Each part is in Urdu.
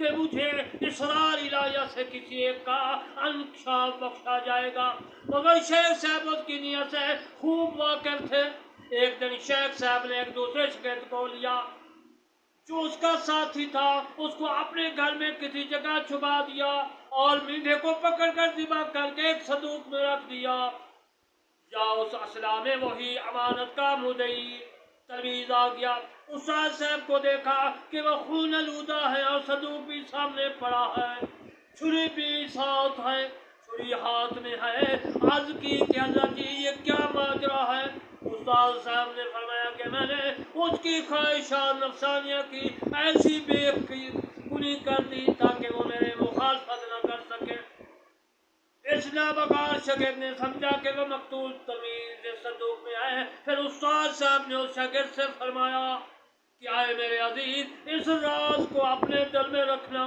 کہ مجھے اسرار الہیہ سے کسی ایک کا انکشاف بخشا جائے گا، مگر شیخ صاحب اس کی نیت سے خوب واقف تھے۔ ایک دن شیخ صاحب نے ایک دوسرے شاگرد کو لیا جو اس کا ساتھی تھا، اس کو اپنے گھر میں کسی جگہ چھپا دیا اور میڈے کو پکڑ کر ذبح کر کے ایک صندوق میں رکھ دیا۔ یا اس اصلا میں وہی امانت کا مدعی تلمیذ آ گیا، استاد صاحب کو دیکھا کہ وہ خون آلودہ ہے اور صندوق بھی سامنے پڑا ہے، چھری بھی ساتھ ہے، چھری ہاتھ میں ہے۔ عرض کی کہ حضرت جی یہ کیا ماجرا ہے؟ استاد صاحب نے فرمایا کہ میں نے اس کی خواہشات نفسانیہ کی ایسی بے کنی کر دی تاکہ وہ میرے مخالفت نہ کر سکے۔ اس نابکار شاگرد نے سمجھا کہ وہ مقتول تلمیذ اس صندوق میں آئے۔ پھر استاد صاحب نے اس شاگرد سے فرمایا کہ آئے میرے عزیز، اس راز کو اپنے دل میں رکھنا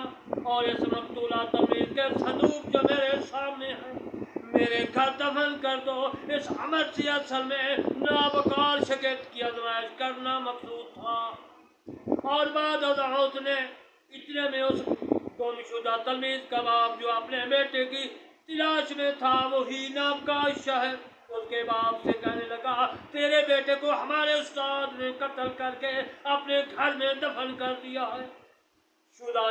اور اس مقتولہ تلمیذ کے صندوق جو میرے سامنے ہے میرے گھر دفن کر دو۔ اس عمل سے اصل میں نابکار شاگرد کی آزمائش کرنا مقصود تھا، اور بعد ازاؤت نے اتنے میں اس گم شدہ تلمیذ کا باپ جو اپنے بیٹے کی تلاش میں تھا، وہی نابکار شہر، اس کے باپ سے کہنے لگا تیرے بیٹے کو ہمارے استاد نے قتل کر کے اپنے گھر میں دفن کر دیا ہے۔ شدہ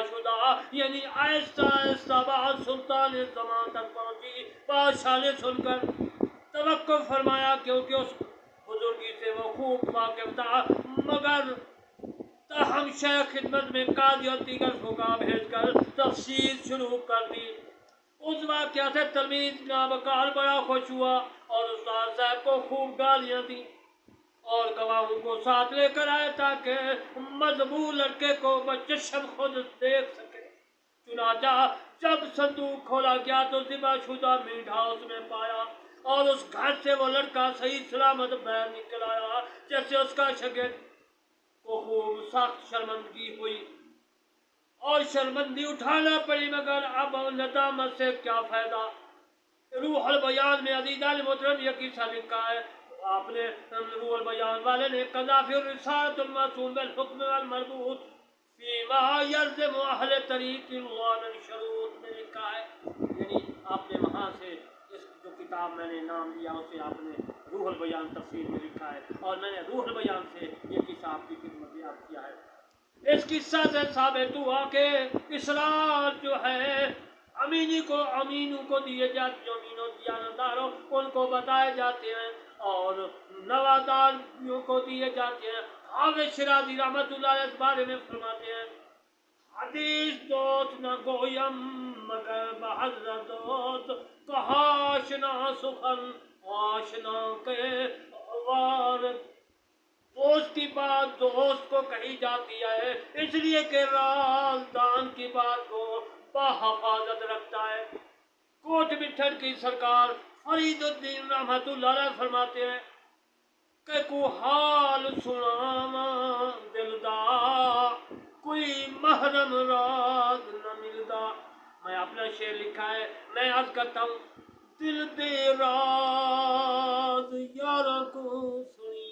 یعنی آہستہ آہستہ بات سلطان زمان تک پہنچی۔ بادشاہ نے سن کر توقف فرمایا کیونکہ اس بزرگی سے وہ خوب واقف تھا، مگر تاہم شیخ خدمت میں قاضی اور دیگر فقہا بھیج کر تفصیل شروع کر دی۔ اس واقعہ سے تلمیذ نابکار بڑا خوش ہوا اور استاد صاحب کو خوب گالیاں دی اور گواہوں کو ساتھ لے کر آئے تاکہ مذبوح لڑکے کو بچشم خود دیکھ سکے۔ چنانچہ جب صندوق کھولا گیا تو ذبح شدہ میڈھا اس میں پایا اور اس گھر سے وہ لڑکا صحیح سلامت باہر نکل آیا۔ جیسے اس کا شاگرد کو خوب سخت شرمندگی ہوئی اور شرمندی اٹھانا پڑی، مگر اب ندامت سے کیا فائدہ۔ روح البیان میں عزیزان محترم یہ قصہ لکھا ہے، آپ نے روح البیان والے نے قذافی الرسالۃ المعصوم بالحکم والمربوط فیما یلزم اہل طریق اللہ من شروط میں لکھا ہے، یعنی آپ نے وہاں سے اس جو کتاب میں نے نام لیا اسے آپ نے روح البیان تفسیر میں لکھا ہے، اور میں نے روح البیان سے یہ قصہ آپ کی خدمت میں یاد کیا ہے۔ اس قصہ سے ثابت ہوا کہ اسرار جو ہے امینوں کو دیے جاتے، جو امین و دیانتداروں ان کو بتائے جاتے ہیں اور نواداریوں کو دیے جاتے ہیں۔ حافظ شیرازی رحمت اللہ علیہ اس بارے میں فرماتے ہیں حدیث دوست نہ گویم مگر بحضرت دوست، کہا آشنا سخن آشنا کے وار۔ دوست کی بات دوست کو کہی جاتی ہے اس لیے کہ رازدان کی بات کو بحفاظت رکھتا ہے۔ کوٹ مٹھن کی سرکار فرید الدین رحمت اللہ علیہ فرماتے ہیں کہ کو حال سناما دلدا کوئی محرم راز نہ ملدا۔ میں اپنا شعر لکھا ہے، میں عرض کرتا ہوں دل دے راز یارہ کو سنی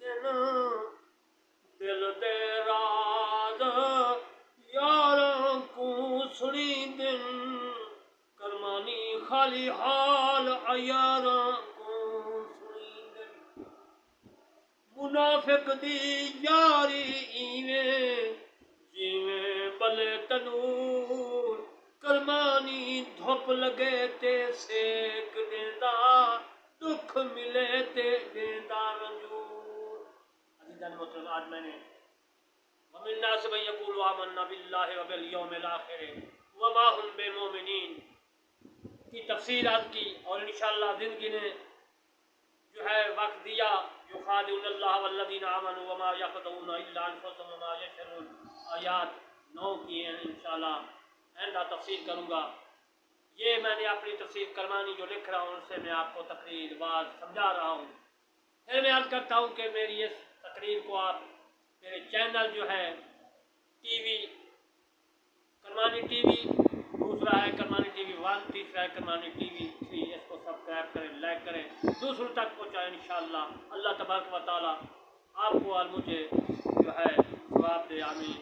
دینا، دل دے راز یارہ کو سنی دن، کرمانی خالی حال عیارہ کو سنی دن۔ منافق دی یاری ایویں جیویں بلے تنور، کرمانی دھوپ لگے تے سیک دیندا، دکھ ملے تے دیندا رنجور۔ عزیزان محترم، آج میں نے وَمِن النَّاسِ مَن يَقُولُ آمَنَّا بِاللَّهِ وَبِالْيَوْمِ الْآخِرِ وَمَا هُم بِمُؤْمِنِينَ کی تفسیر آج کی، اور انشاءاللہ زندگی نے جو ہے وقت دیا یخادعون اللہ والذین آمنوا وما یخدعون الا انفسهم وما یشعرون، آیات 9 کی ہیں، انشاءاللہ آئندہ تفسیر کروں گا۔ یہ میں نے اپنی تفسیر کرمانی جو لکھ رہا ہوں اس سے میں آپ کو تقریر واضح سمجھا رہا ہوں۔ پھر میں عرض کرتا ہوں کہ میری اس تقریر کو آپ میرے چینل جو ہے T V Kirmani T V, دوسرا ہے کرمانی ٹی وی 1، تیسرا ہے کرمانی ٹی وی 3، اس کو سبسکرائب کریں، لائک کریں، دوسروں تک پہنچائیں انشاءاللہ۔ اللہ تبارک و تعالی آپ کو اور مجھے جو ہے ثواب دے، آمین۔